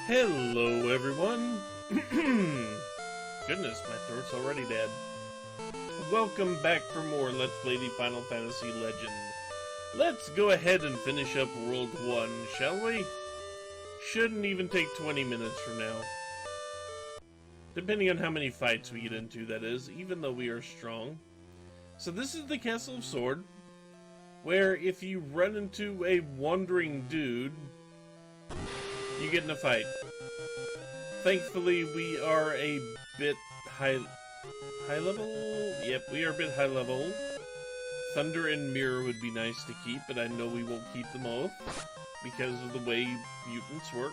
Hello, everyone. Goodness, my throat's already dead. Welcome back for more Let's Play the Final Fantasy Legend. Let's go ahead and finish up World 1, shall we? Shouldn't even take 20 minutes from now. Depending on how many fights we get into, that is, even though we are strong. So this is the Castle of Sword, where if you run into a wandering dude, you get in a fight. Thankfully, we are a bit high level? Yep, we are a bit high level. Thunder and Mirror would be nice to keep, but I know we won't keep them both because of the way mutants work.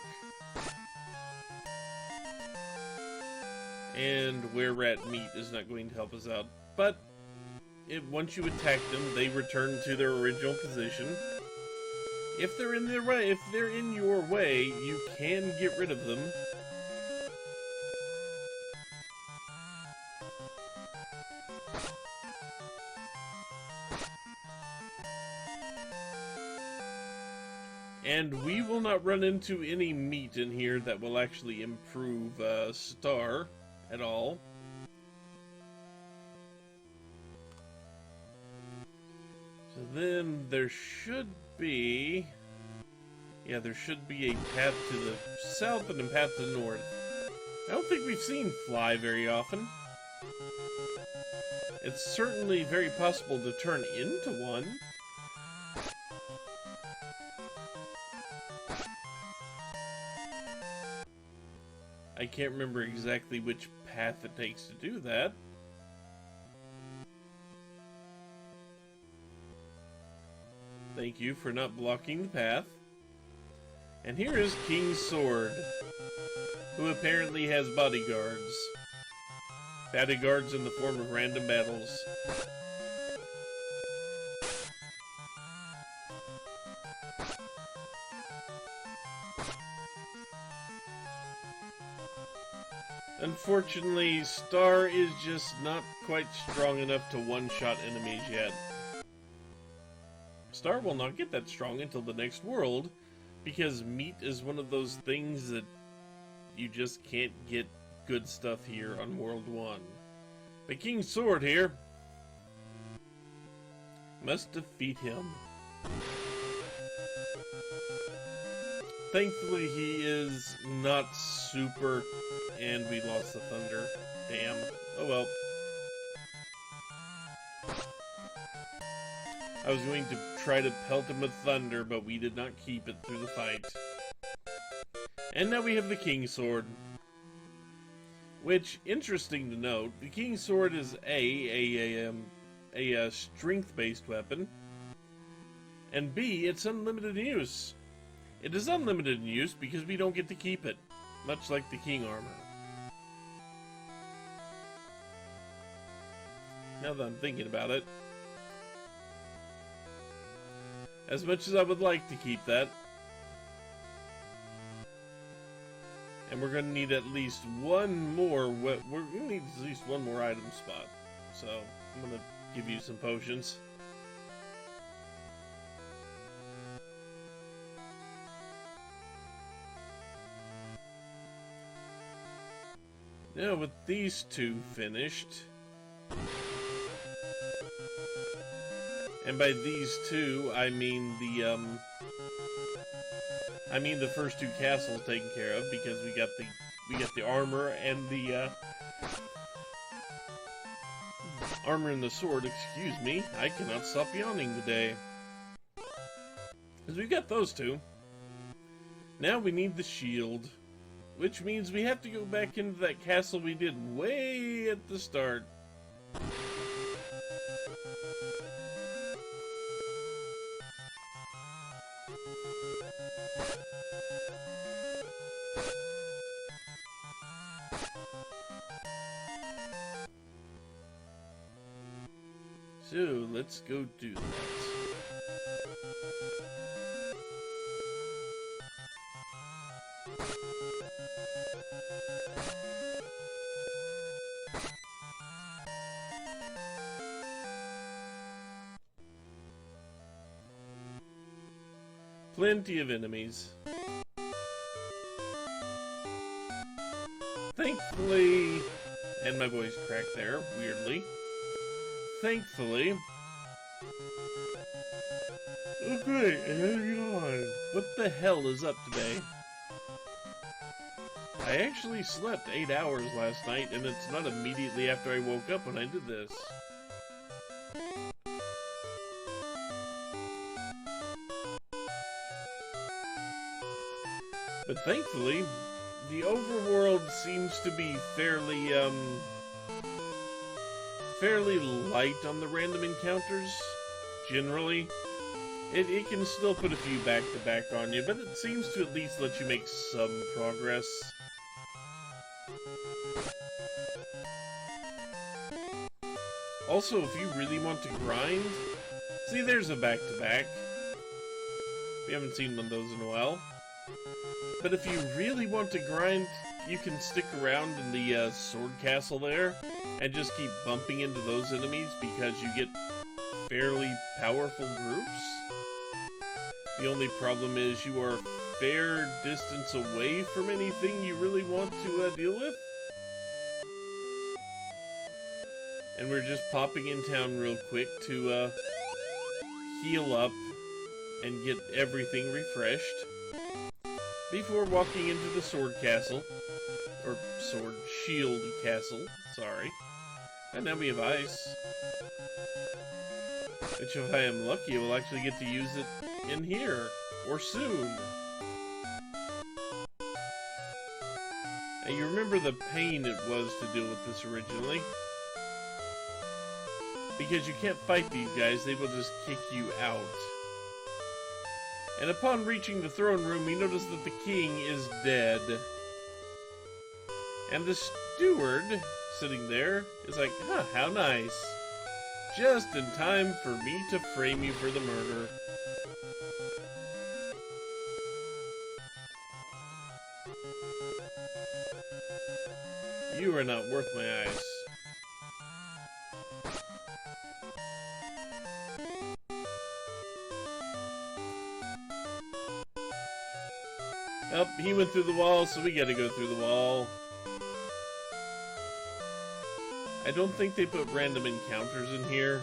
And Were-Rat Meat is not going to help us out. But once you attack them, they return to their original position. If they're in their way, if they're in your way, you can get rid of them. And we will not run into any meat in here that will actually improve Star at all. So then there should be... yeah, there should be a path to the south and a path to the north. I don't think we've seen Fly very often. It's certainly very possible to turn into one. I can't remember exactly which path it takes to do that. Thank you for not blocking the path. And here is King Sword, who apparently has bodyguards. Bodyguards in the form of random battles. Unfortunately, Star is just not quite strong enough to one-shot enemies yet. Star will not get that strong until the next world, because meat is one of those things that you just can't get good stuff here on World 1. But King Sword here must defeat him. Thankfully, he is not super... and we lost the thunder. Damn. Oh well. I was going to try to pelt him with thunder, but we did not keep it through the fight. And now we have the King Sword. Which, interesting to note, the King Sword is a strength-based weapon, and B, it's unlimited in use. It is unlimited in use because we don't get to keep it, much like the King Armor. Now that I'm thinking about it, as much as I would like to keep that, and we're going to need at least one more, we're going to need at least one more item spot, so I'm going to give you some potions. Now with these two finished, and by these two, I mean the first two castles taken care of, because we got the armor and the armor and the sword. Excuse me, I cannot stop yawning today. Because we got those two. Now we need the shield, which means we have to go back into that castle we did way at the start. So, let's go do that. Plenty of enemies. thankfully... And my voice cracked there, weirdly. Thankfully... Okay, hang on. What the hell is up today? I actually slept 8 hours last night, and it's not immediately after I woke up when I did this. But thankfully, the overworld seems to be fairly light on the random encounters, generally. It can still put a few back-to-back on you, but it seems to at least let you make some progress. Also, if you really want to grind, see, there's a back-to-back. We haven't seen one of those in a while. But if you really want to grind, you can stick around in the sword castle there and just keep bumping into those enemies because you get fairly powerful groups. The only problem is you are a fair distance away from anything you really want to deal with. And we're just popping in town real quick to heal up and get everything refreshed before walking into the sword castle, or sword shield castle, sorry. And now we have ice, which if I am lucky, I will actually get to use it in here, or soon. And you remember the pain it was to deal with this originally? Because you can't fight these guys, they will just kick you out. And upon reaching the throne room, we notice that the king is dead. And the steward, sitting there, is like, huh, how nice. Just in time for me to frame you for the murder. You are not worth my ice. Oh, he went through the wall, so we gotta go through the wall. I don't think they put random encounters in here.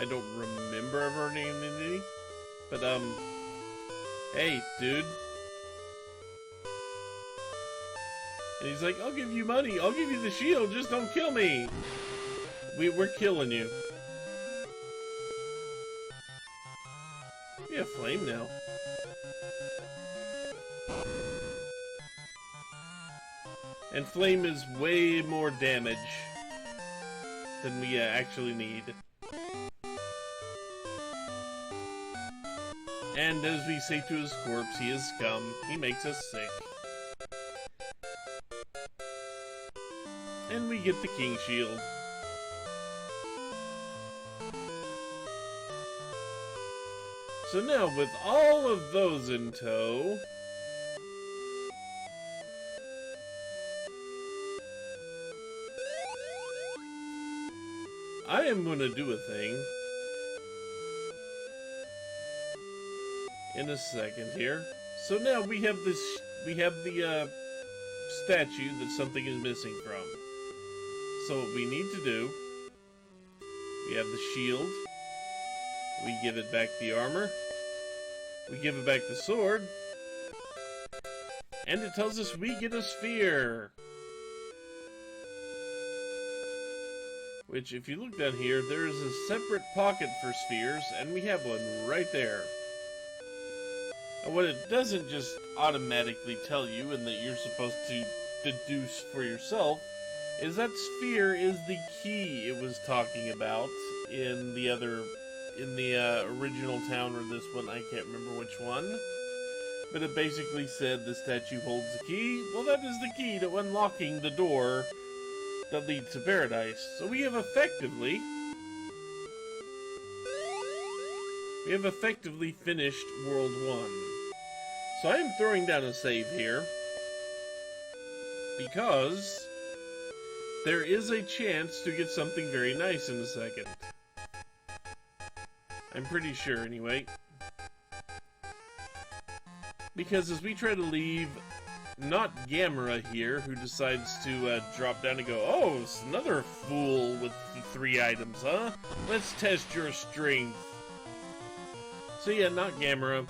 I don't remember ever naming any. But, hey, dude. And he's like, I'll give you money. I'll give you the shield. Just don't kill me. We're killing you. We have flame now. And flame is way more damage than we actually need. And as we say to his corpse, he is scum. He makes us sick. And we get the king shield. So now, with all of those in tow, I am gonna do a thing in a second here. So now we have this, we have the statue that something is missing from. So what we need to do, we have the shield, we give it back the armor, we give it back the sword, and it tells us we get a sphere. Which, if you look down here, there is a separate pocket for spheres, and we have one right there. And what it doesn't just automatically tell you, and that you're supposed to deduce for yourself, is that sphere is the key it was talking about in the original town, or this one, I can't remember which one. But it basically said the statue holds the key. Well, that is the key to unlocking the door that leads to paradise. So we have effectively finished World 1. So I am throwing down a save here because there is a chance to get something very nice in a second. I'm pretty sure anyway. Because as we try to leave not Gamera here, who decides to drop down and go, oh, it's another fool with the 3 items, huh? Let's test your strength. So yeah, not Gamera.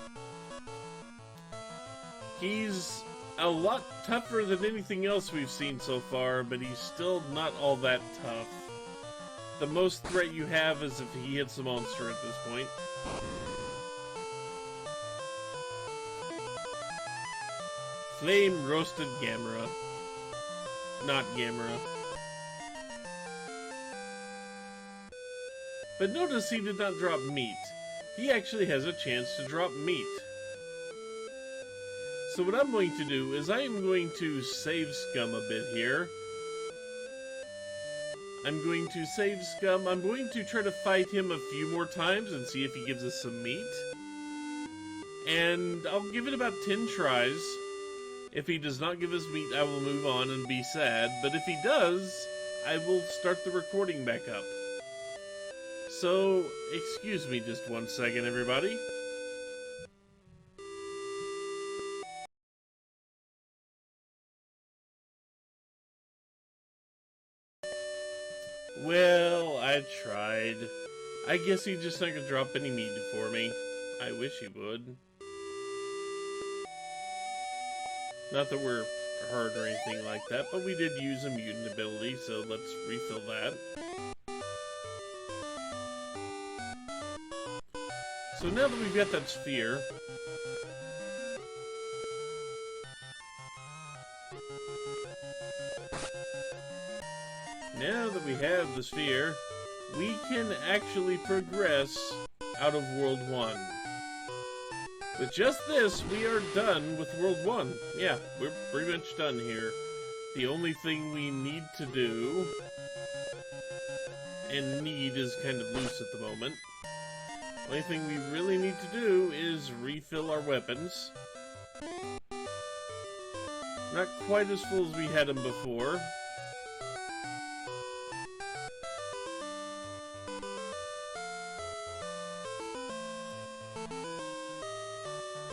He's a lot tougher than anything else we've seen so far, but he's still not all that tough. The most threat you have is if he hits a monster at this point. Flame roasted Gamera. Not Gamera. But notice he did not drop meat. He actually has a chance to drop meat. So what I'm going to do is I am going to save Scum a bit here. I'm going to save Scum. I'm going to try to fight him a few more times and see if he gives us some meat. And I'll give it about 10 tries. If he does not give us meat, I will move on and be sad. But if he does, I will start the recording back up. So, excuse me just one second, everybody. Well, I tried. I guess he's just not gonna drop any meat for me. I wish he would. Not that we're hurt or anything like that, but we did use a mutant ability, so let's refill that. So now that we've got that sphere, now that we have the sphere, we can actually progress out of World 1. With just this, we are done with World 1. Yeah, we're pretty much done here. The only thing we need to do, and need is kind of loose at the moment, the only thing we really need to do is refill our weapons. Not quite as full as we had them before.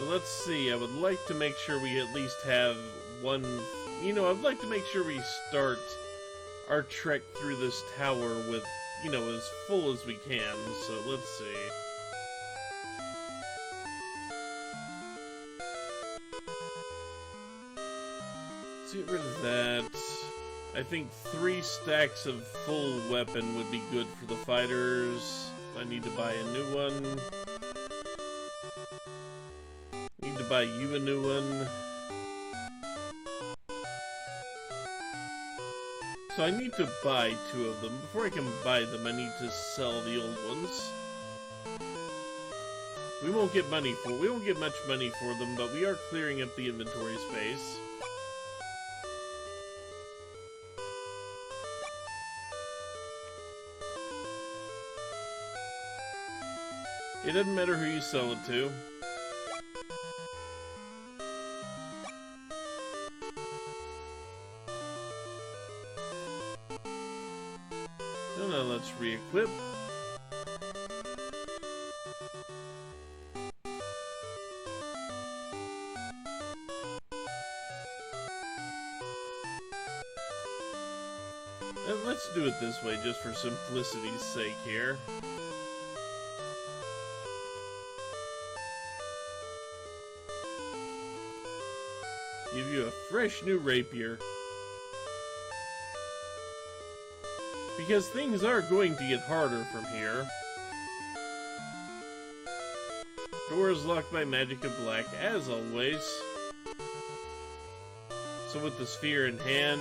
Let's see, I would like to make sure we at least have one, I'd like to make sure we start our trek through this tower with, as full as we can, so let's see. Let's get rid of that. I think 3 stacks of full weapon would be good for the fighters. I need to buy a new one. Buy you a new one. So I need to buy 2 of them. Before I can buy them, I need to sell the old ones. We won't get much money for them, but we are clearing up the inventory space. It doesn't matter who you sell it to. Now let's re-equip. And let's do it this way just for simplicity's sake here. Give you a fresh new rapier. Because things are going to get harder from here. Door is locked by magic of black, as always. So with the sphere in hand,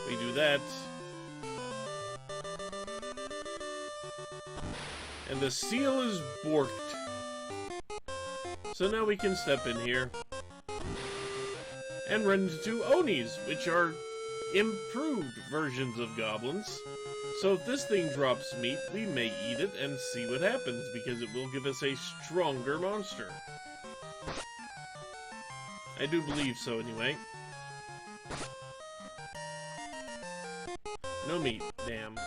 we do that. And the seal is borked. So now we can step in here. And run into Onis, which are improved versions of goblins. So if this thing drops meat, we may eat it and see what happens, because it will give us a stronger monster. I do believe so, anyway. No meat, damn.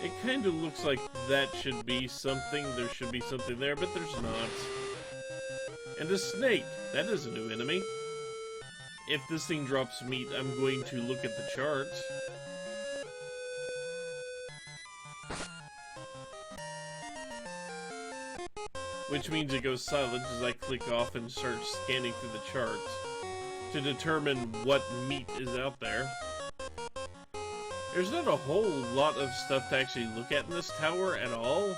It kind of looks like that should be something, there should be something there, but there's not. And a snake. That is a new enemy. If this thing drops meat, I'm going to look at the chart. Which means it goes silent as I click off and start scanning through the charts to determine what meat is out there. There's not a whole lot of stuff to actually look at in this tower at all.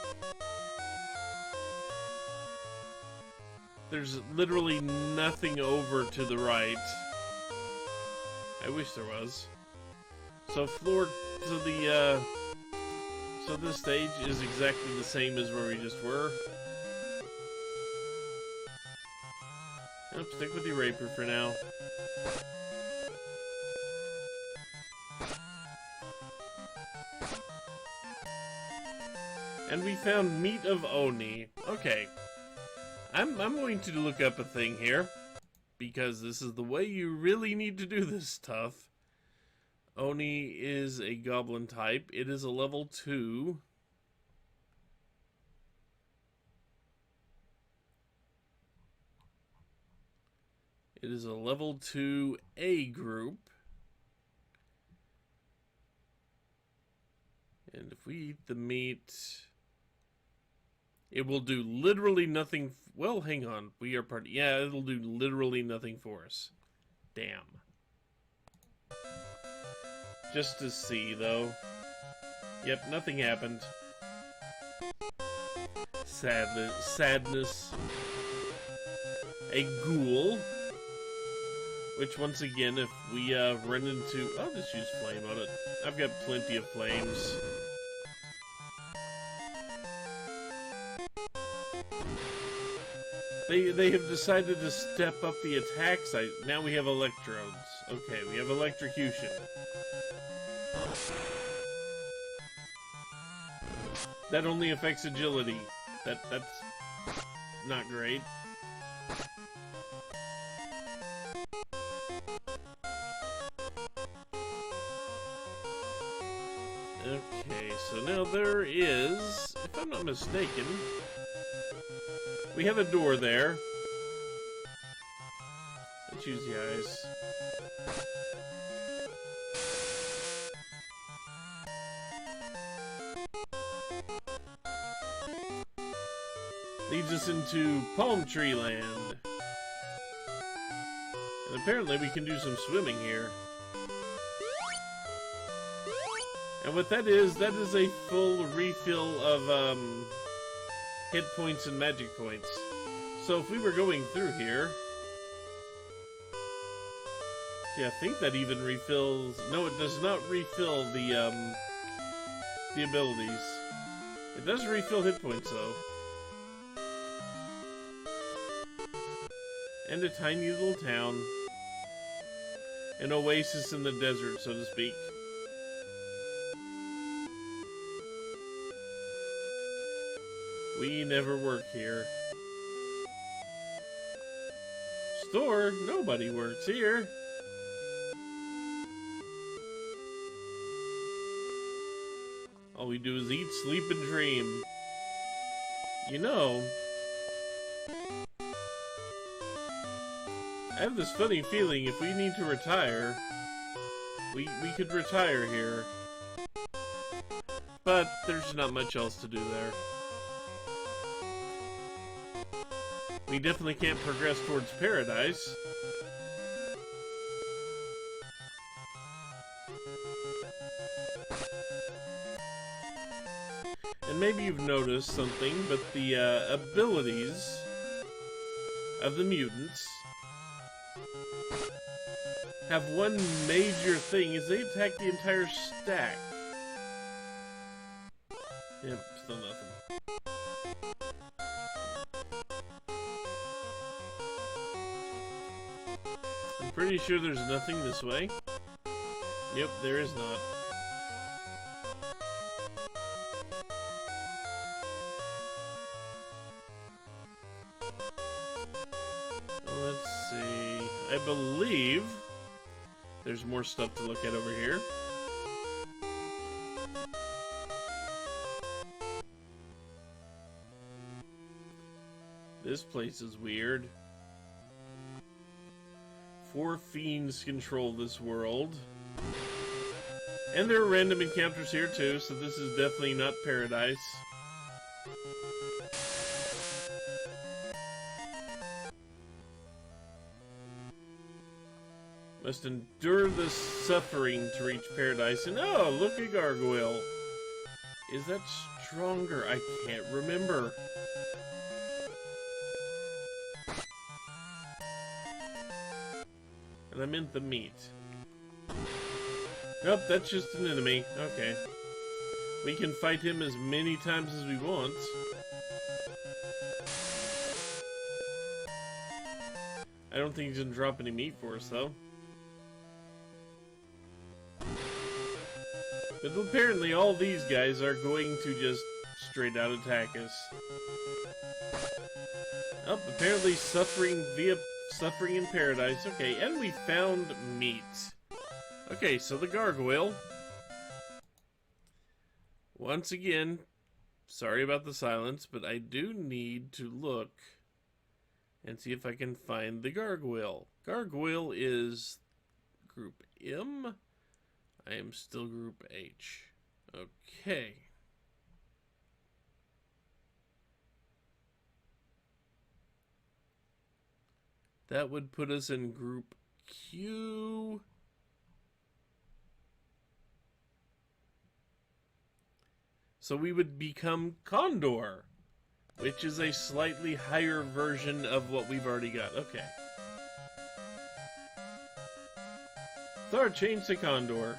There's literally nothing over to the right. I wish there was. So so this stage is exactly the same as where we just were. Nope, stick with your rapier for now. And we found meat of Oni. Okay. I'm going to look up a thing here, because this is the way you really need to do this stuff. Oni is a goblin type. It is a level 2. It is a level 2 A group. And if we eat the meat, it will do literally nothing. Well, hang on. We are part. Yeah, it'll do literally nothing for us. Damn. Just to see, though. Yep, nothing happened. Sadness. A ghoul. Which, once again, if we run into... I'll just use flame on it. I've got plenty of flames. They have decided to step up the attack side. Now we have electrodes. Okay, we have electrocution. That only affects agility. That's not great. Okay, so now there is, if I'm not mistaken, we have a door there. Let's use the eyes. Leads us into Palm Tree Land. And apparently we can do some swimming here. And what that is a full refill of hit points and magic points. So if we were going through here... Yeah, I think that even refills... No, it does not refill the abilities. It does refill hit points, though. And a tiny little town. An oasis in the desert, so to speak. We never work here. Store? Nobody works here. All we do is eat, sleep, and dream. You know, I have this funny feeling if we need to retire, we could retire here. But there's not much else to do there. We definitely can't progress towards paradise. And maybe you've noticed something, but the abilities of the mutants have one major thing, is they attack the entire stack. Yep, still nothing. I'm pretty sure there's nothing this way. Yep, there is not. Let's see. I believe there's more stuff to look at over here. This place is weird. 4 fiends control this world. And there are random encounters here too, so this is definitely not paradise. Must endure the suffering to reach paradise. And oh, look at Gargoyle. Is that stronger? I can't remember. And I meant the meat. Nope, that's just an enemy. Okay. We can fight him as many times as we want. I don't think he's gonna drop any meat for us, though. But apparently all these guys are going to just straight out attack us. Oh, apparently suffering via suffering in paradise. Okay, and we found meat. Okay, so the gargoyle. Once again, sorry about the silence, but I do need to look and see if I can find the gargoyle. Gargoyle is group M. I am still group H. Okay. That would put us in group Q. So we would become Condor, which is a slightly higher version of what we've already got. Okay. So our change to Condor.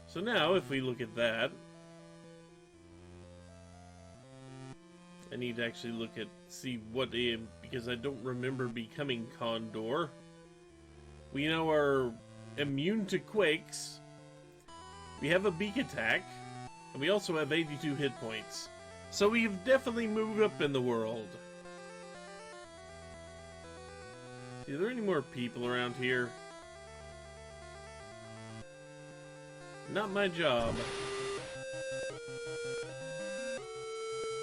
So now, if we look at that, I need to actually look at, see what, because I don't remember becoming Condor. We now are immune to quakes. We have a beak attack, and we also have 82 hit points. So we've definitely moved up in the world. Are there any more people around here? Not my job.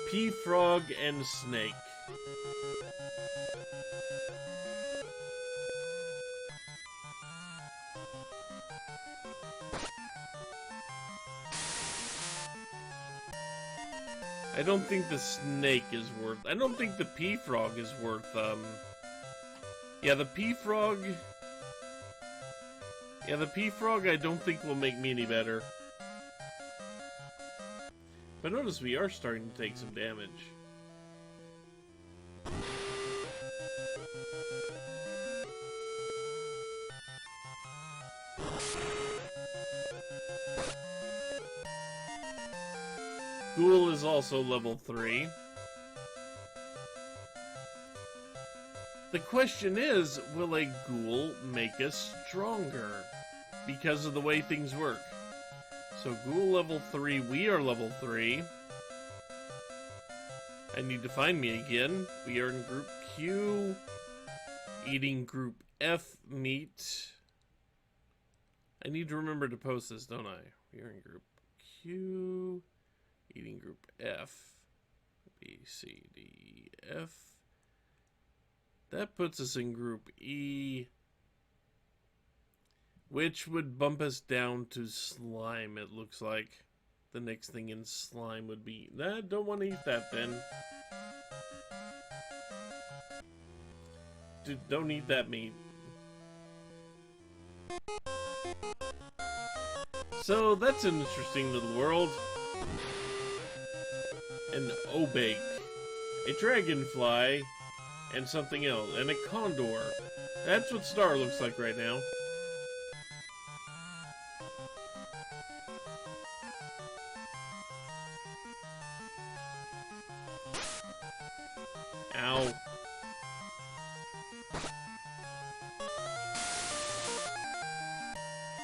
Pea frog and snake. I don't think the snake is worth... I don't think the pea frog is worth, yeah, the pea frog... Yeah, the pea frog I don't think will make me any better. But notice we are starting to take some damage. Ghoul is also level 3. The question is, will a ghoul make us stronger? Because of the way things work. So ghoul level 3, we are level 3. I need to find me again. We are in group Q. Eating group F meat. I need to remember to post this, don't I? We are in group Q. Eating group F. B, C, D, F. That puts us in group E. Which would bump us down to slime, it looks like. The next thing in slime would be... Nah, don't want to eat that then. Dude, don't eat that meat. So, that's an interesting little world. An obake. A dragonfly. And something else. And a condor. That's what Star looks like right now. Ow.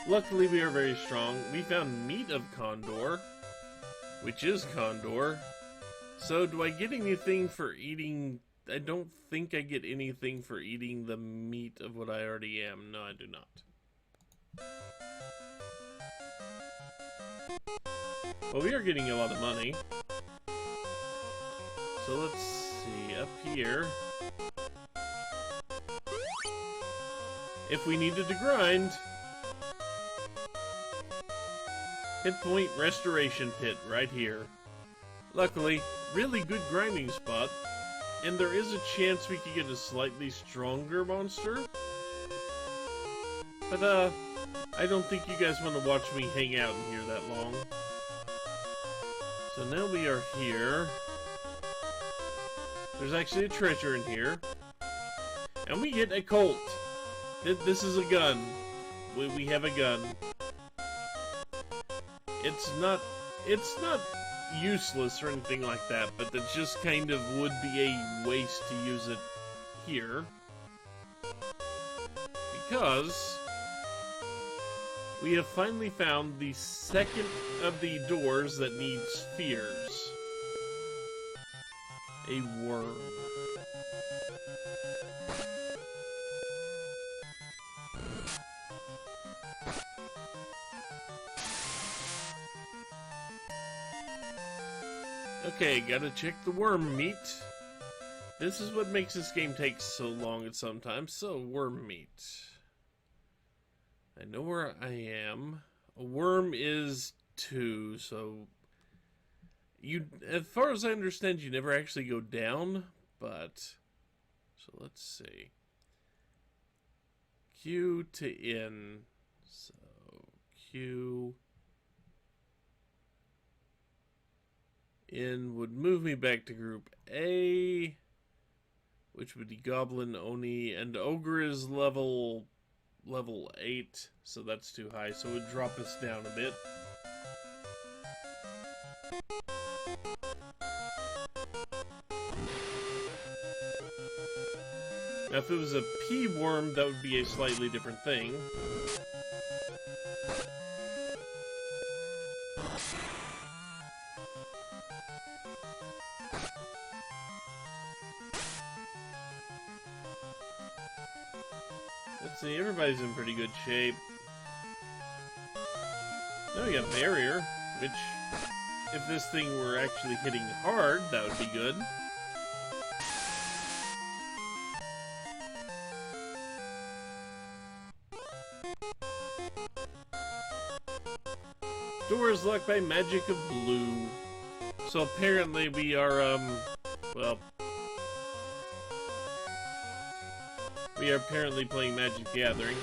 Luckily we are very strong. We found meat of Condor, which is Condor. So do I get anything for eating... I don't think I get anything for eating the meat of what I already am. No, I do not. Well, we are getting a lot of money. So let's see, up here. if we needed to grind. Hit point restoration pit right here. Luckily, really good grinding spot, and there is a chance we could get a slightly stronger monster. But I don't think you guys want to watch me hang out in here that long. So now we are here. There's actually a treasure in here. And we get a Colt. This is a gun. We have a gun. It's not useless or anything like that, but it just kind of would be a waste to use it here. Because we have finally found the second of the doors that need spheres. A worm. Okay, gotta check the worm meat. This is what makes this game take so long at sometimes. So, worm meat. I know where I am. A worm is 2, so... as far as I understand, you never actually go down, but... So, let's see. Q to N. So, Q... N would move me back to group A, which would be Goblin, Oni, and Ogre is level 8, so that's too high, so it would drop us down a bit. Now if it was a P-worm, that would be a slightly different thing. Let's see, everybody's in pretty good shape. Now we got Barrier, which, if this thing were actually hitting hard, that would be good. Door is locked by magic of blue. So apparently we are, well... We are apparently playing Magic the Gathering.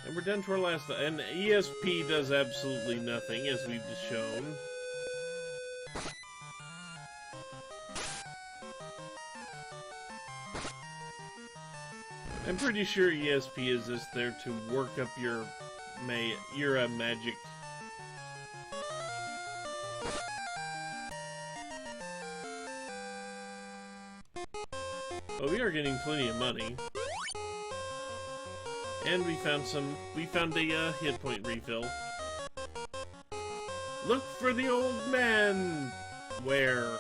And we're down to our last... And ESP does absolutely nothing, as we've just shown. I'm pretty sure ESP is just there to work up your magic. But we are getting plenty of money. And we found a hit point refill. Look for the old man! Where?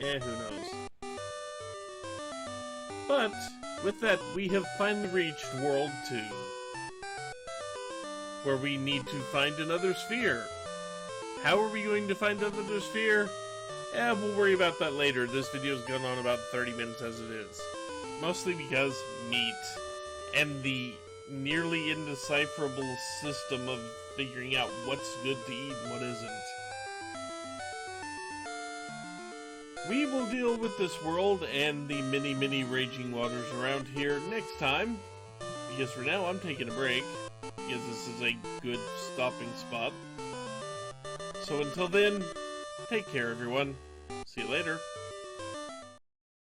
Eh, who knows. But, with that, we have finally reached World 2. Where we need to find another sphere. How are we going to find another sphere? We'll worry about that later. This video's gone on about 30 minutes as it is. Mostly because meat. And the nearly indecipherable system of figuring out what's good to eat and what isn't. We will deal with this world and the many raging waters around here next time. Because for now, I'm taking a break. Because this is a good stopping spot. So until then... Take care, everyone. See you later.